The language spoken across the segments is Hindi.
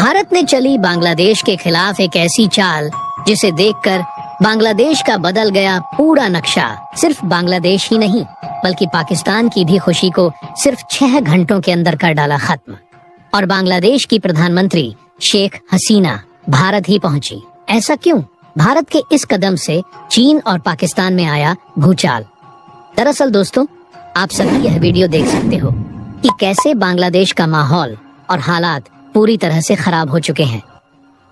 भारत ने चली बांग्लादेश के खिलाफ एक ऐसी चाल जिसे देखकर बांग्लादेश का बदल गया पूरा नक्शा। सिर्फ बांग्लादेश ही नहीं बल्कि पाकिस्तान की भी खुशी को सिर्फ 6 घंटों के अंदर कर डाला खत्म। और बांग्लादेश की प्रधानमंत्री शेख हसीना भारत ही पहुंची। ऐसा क्यों? भारत के इस कदम से चीन और पाकिस्तान में आया भूचाल। दरअसल दोस्तों, आप सभी यह वीडियो देख सकते हो कि कैसे बांग्लादेश का माहौल और हालात पूरी तरह से खराब हो चुके हैं।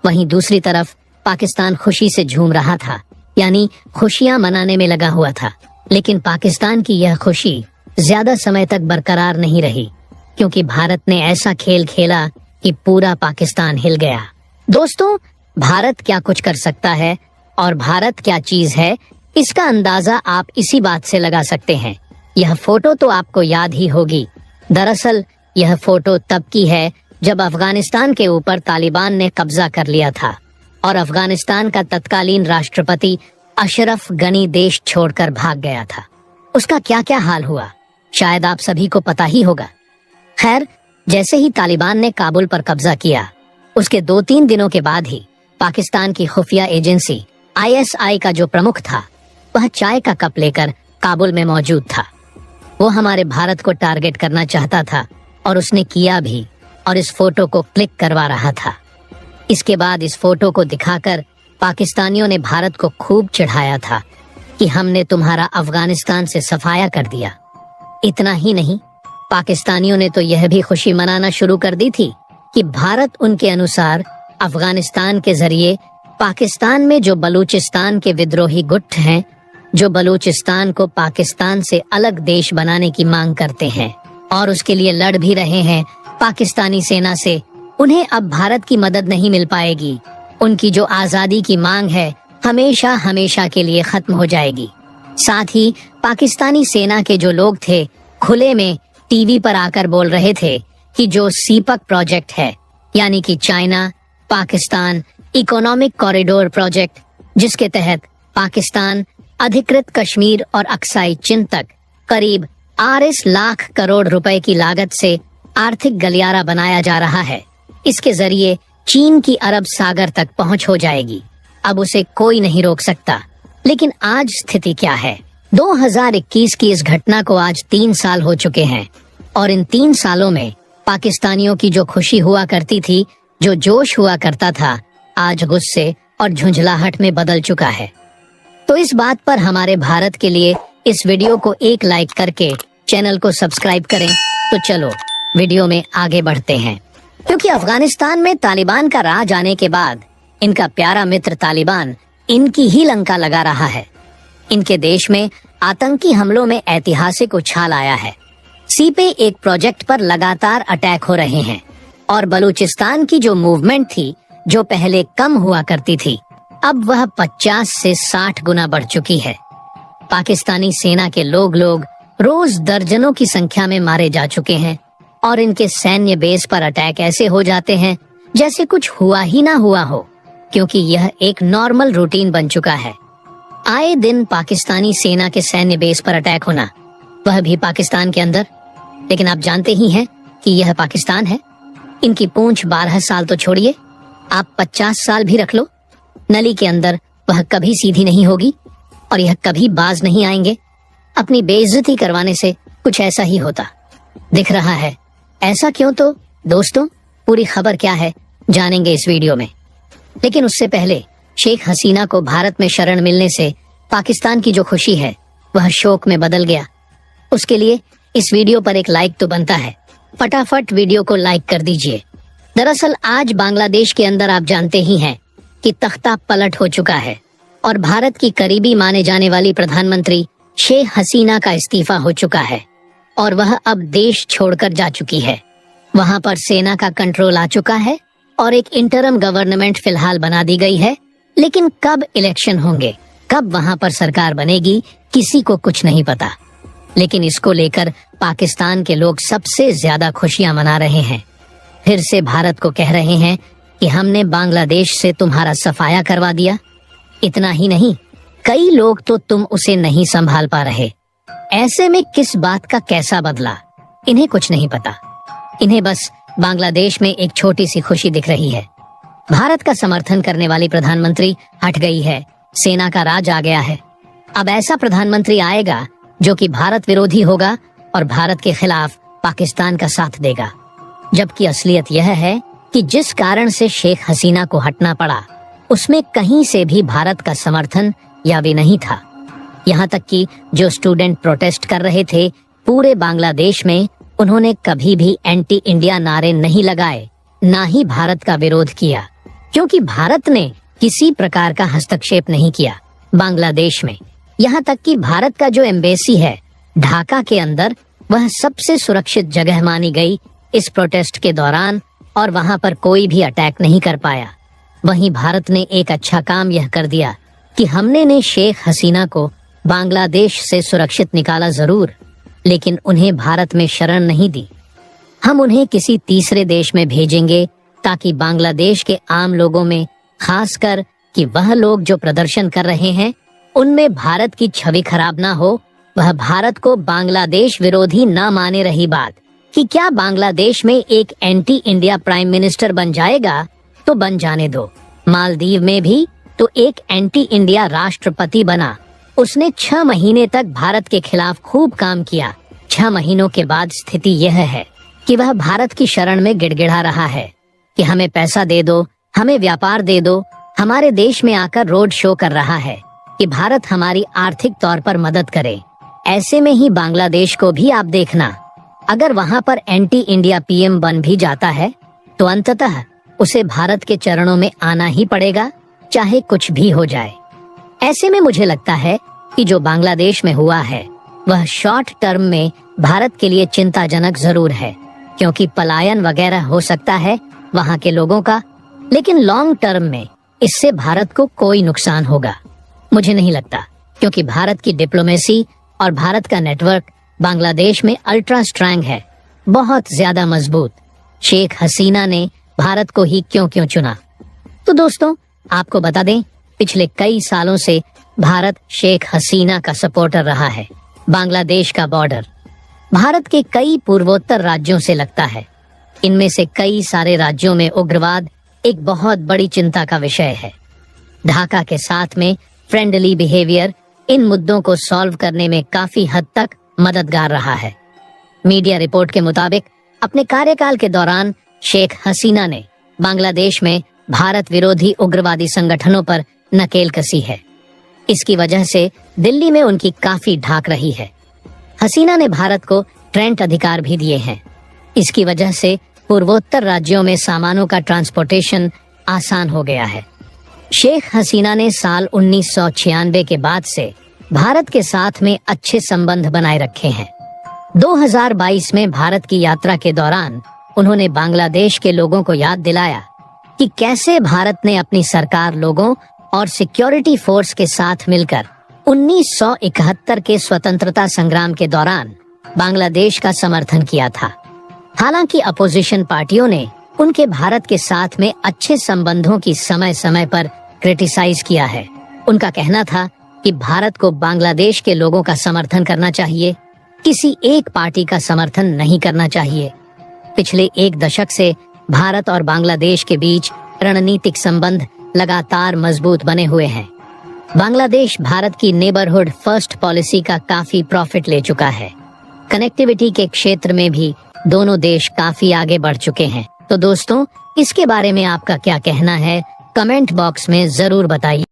वहीं दूसरी तरफ पाकिस्तान खुशी से झूम रहा था, यानी खुशियां मनाने में लगा हुआ था। लेकिन पाकिस्तान की यह खुशी ज्यादा समय तक बरकरार नहीं रही, क्योंकि भारत ने ऐसा खेल खेला कि पूरा पाकिस्तान हिल गया। दोस्तों, भारत क्या कुछ कर सकता है और भारत क्या चीज है, इसका अंदाजा आप इसी बात से लगा सकते हैं। यह फोटो तो आपको याद ही होगी। दरअसल यह फोटो तब की है जब अफगानिस्तान के ऊपर तालिबान ने कब्जा कर लिया था और अफगानिस्तान का तत्कालीन राष्ट्रपति अशरफ गनी देश छोड़कर भाग गया था। उसका क्या क्या हाल हुआ शायद आप सभी को पता ही होगा। खैर, जैसे ही तालिबान ने काबुल पर कब्जा किया, उसके 2-3 दिनों के बाद ही पाकिस्तान की खुफिया एजेंसी ISI का जो प्रमुख था, वह चाय का कप लेकर काबुल में मौजूद था। वो हमारे भारत को टारगेट करना चाहता था और उसने किया भी, और इस फोटो को क्लिक करवा रहा था। इसके बाद इस फोटो को दिखाकर पाकिस्तानियों ने भारत को खूब चिढ़ाया था कि हमने तुम्हारा अफगानिस्तान से सफाया कर दिया। इतना ही नहीं, पाकिस्तानियों ने तो यह भी खुशी मनाना शुरू कर दी थी कि भारत उनके अनुसार अफगानिस्तान के जरिए पाकिस्तान में जो बलूचिस्तान के विद्रोही गुट हैं, जो बलूचिस्तान को पाकिस्तान से अलग देश बनाने की मांग करते हैं और उसके लिए लड़ भी रहे हैं पाकिस्तानी सेना से, उन्हें अब भारत की मदद नहीं मिल पाएगी। उनकी जो आजादी की मांग है हमेशा हमेशा के लिए खत्म हो जाएगी। साथ ही पाकिस्तानी सेना के जो लोग थे खुले में टीवी पर आकर बोल रहे थे कि जो सीपक प्रोजेक्ट है, यानी कि China Pakistan economic corridor project, जिसके तहत पाकिस्तान अधिकृत कश्मीर और अक्साई चीन तक करीब 8 लाख करोड़ रुपए की लागत से आर्थिक गलियारा बनाया जा रहा है, इसके जरिए चीन की अरब सागर तक पहुंच हो जाएगी। अब उसे कोई नहीं रोक सकता। लेकिन आज स्थिति क्या है? 2021 की इस घटना को आज 3 साल हो चुके हैं और इन 3 सालों में पाकिस्तानियों की जो खुशी हुआ करती थी, जो जोश हुआ करता था, आज गुस्से और झुंझलाहट में बदल चुका है। तो इस बात पर हमारे भारत के लिए इस वीडियो को एक लाइक करके चैनल को सब्सक्राइब करें। तो चलो वीडियो में आगे बढ़ते हैं। क्योंकि अफगानिस्तान में तालिबान का राज आने के बाद इनका प्यारा मित्र तालिबान इनकी ही लंका लगा रहा है। इनके देश में आतंकी हमलों में ऐतिहासिक उछाल आया है। सीपे एक प्रोजेक्ट पर लगातार अटैक हो रहे हैं और बलूचिस्तान की जो मूवमेंट थी, जो पहले कम हुआ करती थी, अब वह 50 से 60 गुना बढ़ चुकी है। पाकिस्तानी सेना के लोग रोज दर्जनों की संख्या में मारे जा चुके हैं और इनके सैन्य बेस पर अटैक ऐसे हो जाते हैं जैसे कुछ हुआ ही ना हुआ हो, क्योंकि यह एक नॉर्मल रूटीन बन चुका है। आए दिन पाकिस्तानी सेना के सैन्य बेस पर अटैक होना, वह भी पाकिस्तान के अंदर। लेकिन आप जानते ही हैं कि यह पाकिस्तान है। इनकी पूंछ 12 साल तो छोड़िए, आप 50 साल भी रख लो, नली के अंदर वह कभी सीधी नहीं होगी और यह कभी बाज नहीं आएंगे। अपनी बेइज्जती करवाने से कुछ ऐसा ही होता दिख रहा है। ऐसा क्यों? तो दोस्तों, पूरी खबर क्या है जानेंगे इस वीडियो में। लेकिन उससे पहले शेख हसीना को भारत में शरण मिलने से पाकिस्तान की जो खुशी है वह शोक में बदल गया। उसके लिए इस वीडियो पर एक लाइक तो बनता है। फटाफट वीडियो को लाइक कर दीजिए। दरअसल आज बांग्लादेश के अंदर आप जानते ही हैं कि तख्ता पलट हो चुका है और भारत की करीबी माने जाने वाली प्रधानमंत्री शेख हसीना का इस्तीफा हो चुका है और वह अब देश छोड़कर जा चुकी है। वहां पर सेना का कंट्रोल आ चुका है और एक इंटरम गवर्नमेंट फिलहाल बना दी गई है। लेकिन कब इलेक्शन होंगे, कब वहां पर सरकार बनेगी, किसी को कुछ नहीं पता। लेकिन इसको लेकर पाकिस्तान के लोग सबसे ज्यादा खुशियां मना रहे हैं। फिर से भारत को कह रहे हैं कि हमने बांग्लादेश से तुम्हारा सफाया करवा दिया। इतना ही नहीं, कई लोग तो तुम उसे नहीं संभाल पा रहे। ऐसे में किस बात का कैसा बदला, इन्हें कुछ नहीं पता। इन्हें बस बांग्लादेश में एक छोटी सी खुशी दिख रही है। भारत का समर्थन करने वाली प्रधानमंत्री हट गई है, सेना का राज आ गया है। अब ऐसा प्रधानमंत्री आएगा जो कि भारत विरोधी होगा और भारत के खिलाफ पाकिस्तान का साथ देगा। जबकि असलियत यह है कि जिस कारण से शेख हसीना को हटना पड़ा, उसमें कहीं से भी भारत का समर्थन या भी नहीं था। यहाँ तक कि जो स्टूडेंट प्रोटेस्ट कर रहे थे पूरे बांग्लादेश में, उन्होंने कभी भी एंटी इंडिया नारे नहीं लगाए, ना ही भारत का विरोध किया, क्योंकि भारत ने किसी प्रकार का हस्तक्षेप नहीं किया बांग्लादेश में। यहाँ तक कि भारत का जो एम्बेसी है ढाका के अंदर, वह सबसे सुरक्षित जगह मानी गई इस प्रोटेस्ट के दौरान, और वहां पर कोई भी अटैक नहीं कर पाया। वहीं भारत ने एक अच्छा काम यह कर दिया कि हमने ने शेख हसीना को बांग्लादेश से सुरक्षित निकाला जरूर, लेकिन उन्हें भारत में शरण नहीं दी। हम उन्हें किसी तीसरे देश में भेजेंगे ताकि बांग्लादेश के आम लोगों में, खासकर कि वह लोग जो प्रदर्शन कर रहे हैं, उनमें भारत की छवि खराब ना हो, वह भारत को बांग्लादेश विरोधी ना माने। रही बात कि क्या बांग्लादेश में एक एंटी इंडिया प्राइम मिनिस्टर बन जाएगा तो बन जाने दो। मालदीव में भी तो एक एंटी इंडिया राष्ट्रपति बना, उसने 6 महीने तक भारत के खिलाफ खूब काम किया। 6 महीनों के बाद स्थिति यह है कि वह भारत की शरण में गिड़गिड़ा रहा है कि हमें पैसा दे दो, हमें व्यापार दे दो। हमारे देश में आकर रोड शो कर रहा है कि भारत हमारी आर्थिक तौर पर मदद करे। ऐसे में ही बांग्लादेश को भी आप देखना, अगर वहां पर एंटी इंडिया पीएम बन भी जाता है तो अंततः उसे भारत के चरणों में आना ही पड़ेगा, चाहे कुछ भी हो जाए। ऐसे में मुझे लगता है कि जो बांग्लादेश में हुआ है वह शॉर्ट टर्म में भारत के लिए चिंताजनक जरूर है, क्योंकि पलायन वगैरह हो सकता है वहां के लोगों का, लेकिन लॉन्ग टर्म में इससे भारत को कोई नुकसान होगा मुझे नहीं लगता, क्योंकि भारत की डिप्लोमेसी और भारत का नेटवर्क बांग्लादेश में अल्ट्रा स्ट्रांग है, बहुत ज्यादा मजबूत। शेख हसीना ने भारत को ही क्यों चुना। तो दोस्तों, आपको बता दें, पिछले कई सालों से भारत शेख हसीना का सपोर्टर रहा है। बांग्लादेश का बॉर्डर भारत के कई पूर्वोत्तर राज्यों से लगता है। इनमें से कई सारे राज्यों में उग्रवाद एक बहुत बड़ी चिंता का विषय है। ढाका के साथ में फ्रेंडली बिहेवियर इन मुद्दों को सॉल्व करने में काफी हद तक मददगार रहा है। मीडिया रिपोर्ट के मुताबिक अपने कार्यकाल के दौरान शेख हसीना ने बांग्लादेश में भारत विरोधी उग्रवादी संगठनों पर नकेल कसी है। इसकी वजह से दिल्ली में उनकी काफी ढाक रही है। हसीना ने भारत को ट्रेंट अधिकार भी दिए हैं। इसकी वजह से पूर्वोत्तर राज्यों में सामानों का ट्रांसपोर्टेशन आसान हो गया है। शेख हसीना ने साल 1996 के बाद से भारत के साथ में अच्छे संबंध बनाए रखे हैं। 2022 में भारत की यात्रा के दौरान उन्होंने बांग्लादेश के लोगों को याद दिलाया कि कैसे भारत ने अपनी सरकार, लोगों और सिक्योरिटी फोर्स के साथ मिलकर 1971 के स्वतंत्रता संग्राम के दौरान बांग्लादेश का समर्थन किया था। हालांकि अपोजिशन पार्टियों ने उनके भारत के साथ में अच्छे संबंधों की समय समय पर क्रिटिसाइज किया है। उनका कहना था कि भारत को बांग्लादेश के लोगों का समर्थन करना चाहिए, किसी एक पार्टी का समर्थन नहीं करना चाहिए। पिछले 1 दशक से भारत और बांग्लादेश के बीच रणनीतिक संबंध लगातार मजबूत बने हुए हैं। बांग्लादेश भारत की नेबरहुड फर्स्ट पॉलिसी का काफी प्रॉफिट ले चुका है। कनेक्टिविटी के क्षेत्र में भी दोनों देश काफी आगे बढ़ चुके हैं। तो दोस्तों, इसके बारे में आपका क्या कहना है, कमेंट बॉक्स में जरूर बताइए।